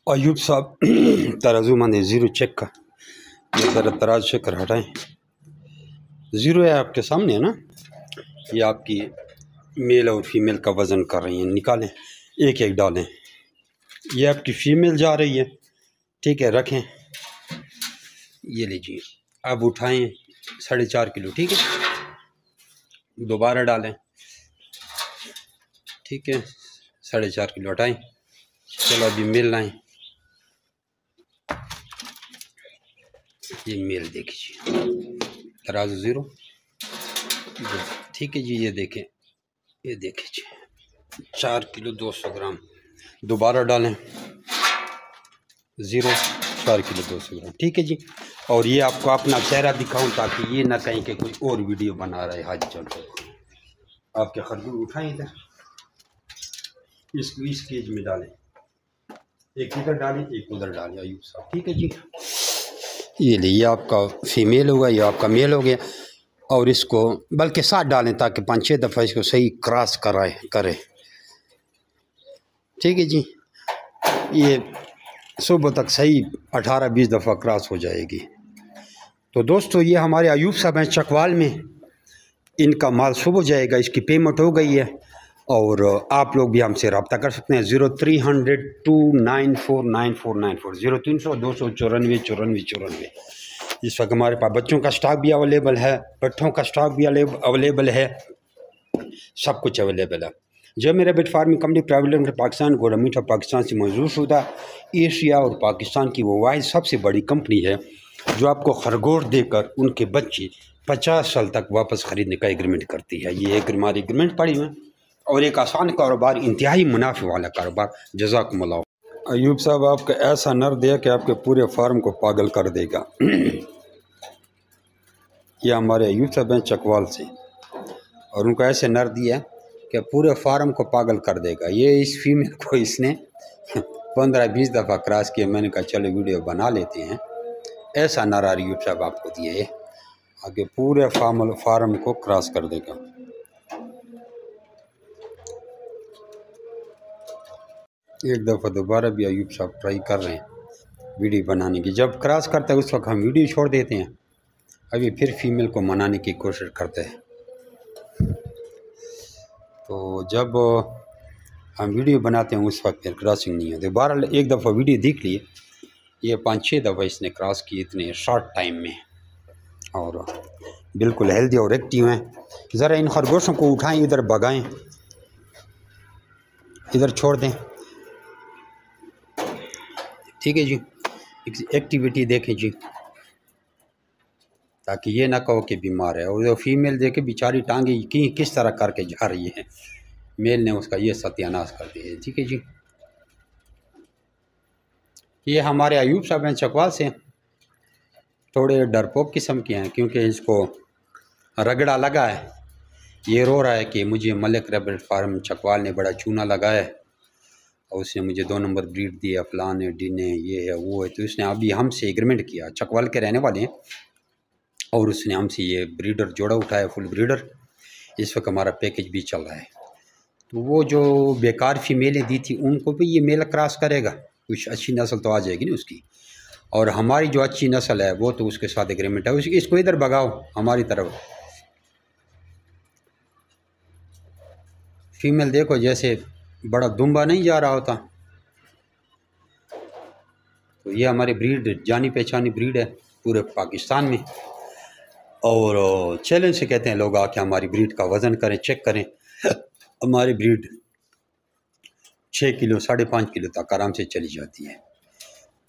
अयूब साहब तराजू मंद ज़ीरो चेक का, ये ज़रा तराजू चेक कर हटाएं। ज़ीरो है आपके सामने है ना, ये आपकी मेल और फीमेल का वज़न कर रही हैं, निकालें एक एक डालें। ये आपकी फ़ीमेल जा रही है, ठीक है, रखें। ये लीजिए, अब उठाएं 4.5 किलो, ठीक है, दोबारा डालें, ठीक है, 4.5 किलो हटाएं। चलो अभी मेल लाएं, ये मेल देखिए, तराजू ज़ीरो, ठीक है जी। ये देखें, ये देखें जी, 4 किलो 200 ग्राम। दोबारा डालें, ज़ीरो, 4 किलो 200 ग्राम, ठीक है जी। और ये आपको अपना चेहरा दिखाऊं ताकि ये ना कहीं के कोई और वीडियो बना रहे। हाजी चलते आपके खरगोश उठाएं, इधर इसको इस केज में डालें, एक इधर डालें एक उधर डालें अयूब साहब, ठीक है जी। ये लिए आपका फीमेल होगा, ये आपका मेल हो गया। और इसको बल्कि साथ डालें ताकि 5-6 दफ़ा इसको सही क्रॉस करे, ठीक है जी। ये सुबह तक सही 18-20 दफ़ा क्रॉस हो जाएगी। तो दोस्तों, ये हमारे अयूब साहब हैं चकवाल में, इनका माल सुबह जाएगा, इसकी पेमेंट हो गई है। और आप लोग भी हमसे रब्ता कर सकते हैं 0300 2949494 0300 294 94। इस वक्त हमारे पास बच्चों का स्टॉक भी अवेलेबल है, पट्ठों का स्टॉक भी अवेलेबल है, सब कुछ अवेलेबल है। जब मेरा bit farming company private limited Pakistan government of Pakistan से मंजूर शुदा एशिया और पाकिस्तान की वो वाहिद सबसे बड़ी कंपनी है जो आपको खरगोश देकर उनके बच्चे 50 साल तक वापस ख़रीदने का एग्रीमेंट करती है। ये एक हमारी एग्रीमेंट पड़ी हुई और एक आसान कारोबार, इंतहाई मुनाफे वाला कारोबार। जज़ाकुमुल्लाह। अयूब साहब आपका ऐसा नर दिया कि आपके पूरे फार्म को पागल कर देगा। यह हमारे अयूब साहब हैं चकवाल से, और उनको ऐसे नर दिया कि पूरे फार्म को पागल कर देगा। ये इस फीमेल को इसने 15-20 दफ़ा क्रॉस किया। मैंने कहा चलो वीडियो बना लेते हैं। ऐसा नर अयूब साहब आपको दिए है, आगे पूरे फार्म को क्रॉस कर देगा। एक दफ़ा दोबारा भी अयूब साहब ट्राई कर रहे हैं वीडियो बनाने की। जब क्रॉस करता है उस वक्त हम वीडियो छोड़ देते हैं, अभी फिर फीमेल को मनाने की कोशिश करते हैं। तो जब हम वीडियो बनाते हैं उस वक्त फिर क्रॉसिंग नहीं होती। बहरहाल एक दफ़ा वीडियो देख लिए, ये 5-6 दफ़ा इसने क्रॉस की इतने शॉर्ट टाइम में, और बिल्कुल हेल्दी और एक्टिव हैं। ज़रा इन खरगोशों को उठाएं, इधर भगाएं, इधर छोड़ दें, ठीक है जी। एक्टिविटी देखें जी, ताकि ये ना कहो कि बीमार है। और फीमेल देखे बेचारी टांगे किस तरह करके जा रही है, मेल ने उसका ये सत्यानाश कर दिया, ठीक है जी। ये हमारे अयूब साहब हैं चकवाल से, थोड़े डरपोक किस्म के हैं क्योंकि इसको रगड़ा लगा है। ये रो रहा है कि मुझे मलिक रैबिट फार्म चकवाल ने बड़ा चूना लगाया है और उसने मुझे 2 नंबर ब्रीड दिया, फलान है, डीन है, ये है, वो है। तो उसने अभी हमसे एग्रीमेंट किया, चकवाल के रहने वाले हैं, और उसने हमसे ये ब्रीडर जोड़ा उठाया, फुल ब्रीडर। इस वक्त हमारा पैकेज भी चल रहा है। तो वो जो बेकार फीमेलें दी थी उनको भी ये मेल क्रॉस करेगा, कुछ अच्छी नस्ल तो आ जाएगी ना उसकी। और हमारी जो अच्छी नस्ल है वो तो उसके साथ एग्रीमेंट है। इसको इधर भगाओ हमारी तरफ। फीमेल देखो जैसे बड़ा दुम्बा नहीं जा रहा होता। तो ये हमारी ब्रीड जानी पहचानी ब्रीड है पूरे पाकिस्तान में, और चैलेंज से कहते हैं लोग आके हमारी ब्रीड का वज़न करें, चेक करें। हमारी ब्रीड 6 किलो 5.5 किलो तक आराम से चली जाती है।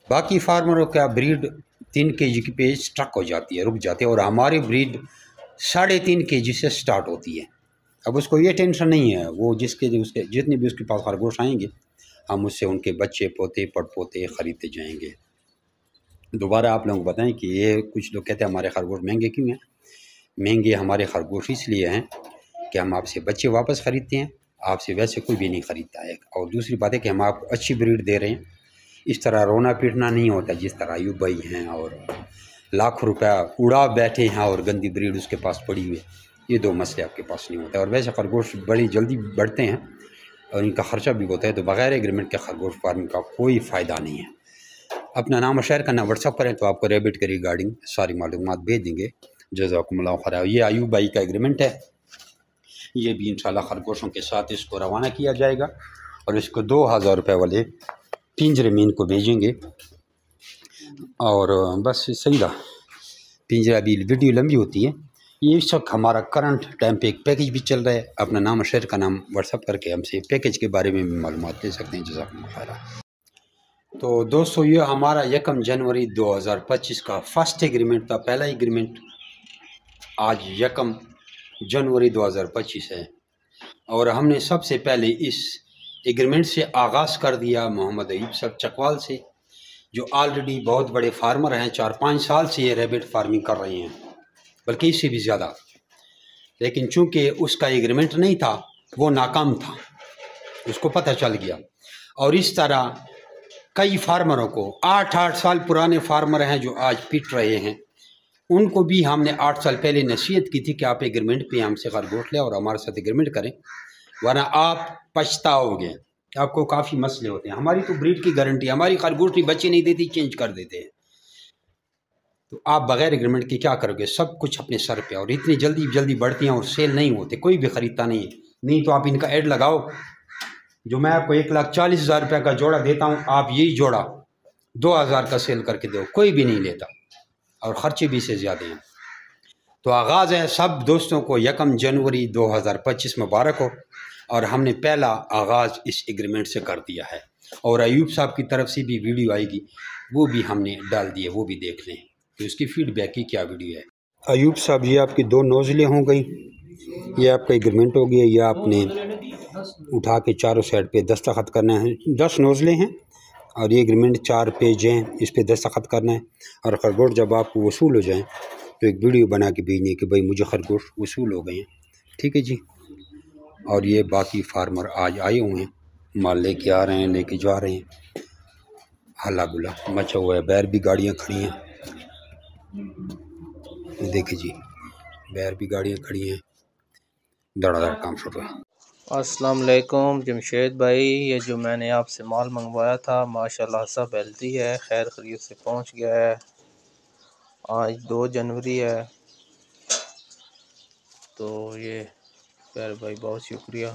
बाकी फार्मरों का ब्रीड 3 kg की पे स्टक हो जाती है, रुक जाती है, और हमारी ब्रीड 3.5 kg से स्टार्ट होती है। अब उसको ये टेंशन नहीं है, वो उसके जितने भी उसके पास खरगोश आएंगे हम उससे उनके बच्चे पोते पड़पोते ख़रीदते जाएंगे। दोबारा आप लोगों को बताएं कि ये कुछ लोग कहते हैं हमारे खरगोश महंगे क्यों हैं। महंगे हमारे खरगोश इसलिए हैं कि हम आपसे बच्चे वापस ख़रीदते हैं, आपसे वैसे कोई भी नहीं ख़रीदता है। और दूसरी बात है कि हम आपको अच्छी ब्रीड दे रहे हैं, इस तरह रोना पीटना नहीं होता जिस तरह अयूब भाई हैं और लाखों रुपया उड़ा बैठे हैं और गंदी ब्रीड उसके पास पड़ी हुई है। ये 2 मसले आपके पास नहीं होता। और वैसे खरगोश बड़ी जल्दी बढ़ते हैं, और इनका ख़र्चा भी होता है। तो बग़ैर एग्रीमेंट के खरगोश फार्मिंग का कोई फ़ायदा नहीं है। अपना नाम और शहर का नाम व्हाट्सअप करें तो आपको रैबिट के रिगार्डिंग सारी मालूमात भेज देंगे। जज़ाकुमुल्लाह खैर। ये अयूब भाई का एग्रीमेंट है, ये भी इंशाल्लाह खरगोशों के साथ इसको रवाना किया जाएगा और इसको 2000 रुपये वाले पिंजरे में इनको भेजेंगे। और बस सही रहा। पिंजरा अभी वीडियो लंबी होती है। ये इस वक्त हमारा करंट टाइम पे एक पैकेज भी चल रहा है। अपना नाम और शहर का नाम व्हाट्सअप करके हमसे पैकेज के बारे में भी मालूमात ले सकते हैं। जज़ाकुमुल्लाह खैर। तो दोस्तों, ये हमारा 1 जनवरी 2025 का फर्स्ट एग्रीमेंट था, पहला एग्रीमेंट। आज 1 जनवरी 2025 है और हमने सबसे पहले इस एग्रीमेंट से आगाज़ कर दिया मोहम्मद अयूब साहब चकवाल से, जो ऑलरेडी बहुत बड़े फार्मर हैं। 4-5 साल से ये रैबिट फार्मिंग कर रहे हैं, बल्कि इससे भी ज़्यादा। लेकिन चूंकि उसका एग्रीमेंट नहीं था, वो नाकाम था, उसको पता चल गया। और इस तरह कई फार्मरों को, 8-8 साल पुराने फार्मर हैं जो आज पिट रहे हैं, उनको भी हमने 8 साल पहले नसीहत की थी कि आप एग्रीमेंट पे हमसे खरगोश लें और हमारे साथ एग्रीमेंट करें, वरना आप पछताओगे। आपको काफ़ी मसले होते हैं। हमारी तो ब्रीड की गारंटी, हमारी खरगोश नहीं बच्चे नहीं देती, चेंज कर देते हैं। तो आप बगैर एग्रीमेंट के क्या करोगे? सब कुछ अपने सर पे, और इतनी जल्दी जल्दी बढ़ती हैं और सेल नहीं होते, कोई भी ख़रीदता नहीं है। नहीं तो आप इनका ऐड लगाओ, जो मैं आपको 1,40,000 रुपये का जोड़ा देता हूँ, आप यही जोड़ा 2000 का सेल करके दो, कोई भी नहीं लेता और ख़र्चे भी इससे ज़्यादा हैं। तो आगाज़ है, सब दोस्तों को 1 जनवरी 2025 मुबारक हो। और हमने पहला आगाज़ इस एग्रीमेंट से कर दिया है और अयूब साहब की तरफ से भी वीडियो आएगी, वो भी हमने डाल दी है, वो भी देख लें तो इसकी फीडबैक की क्या वीडियो है। अयूब साहब, ये आपकी 2 नोज़लें हो गई, ये आपका एग्रीमेंट हो गया। ये आपने उठा के चारों साइड पे दस्तखत करना है। 10 नोज़लें हैं और ये एग्रीमेंट 4 पेज हैं, इस पे दस्तखत करना है। और खरगोश जब आपको वसूल हो जाए तो एक वीडियो बना के भेजनी कि भाई मुझे खरगोश वसूल हो गए हैं। ठीक है जी। और ये बाकी फार्मर आज आए हुए हैं, माल लेके आ रहे हैं, लेके जा रहे हैं। हल्ला गुला मचा हुआ है, बैर भी गाड़ियाँ खड़ी हैं, देखिए जी, बैर भी गाड़ियाँ खड़ी हैं, धड़ाधड़ काम शुरू है। अस्सलाम वालेकुम जमशेद भाई, ये जो मैंने आपसे माल मंगवाया था माशाल्लाह सब हेल्दी है, खैर खरीद से पहुंच गया है। आज 2 जनवरी है। तो ये प्यारे भाई बहुत शुक्रिया।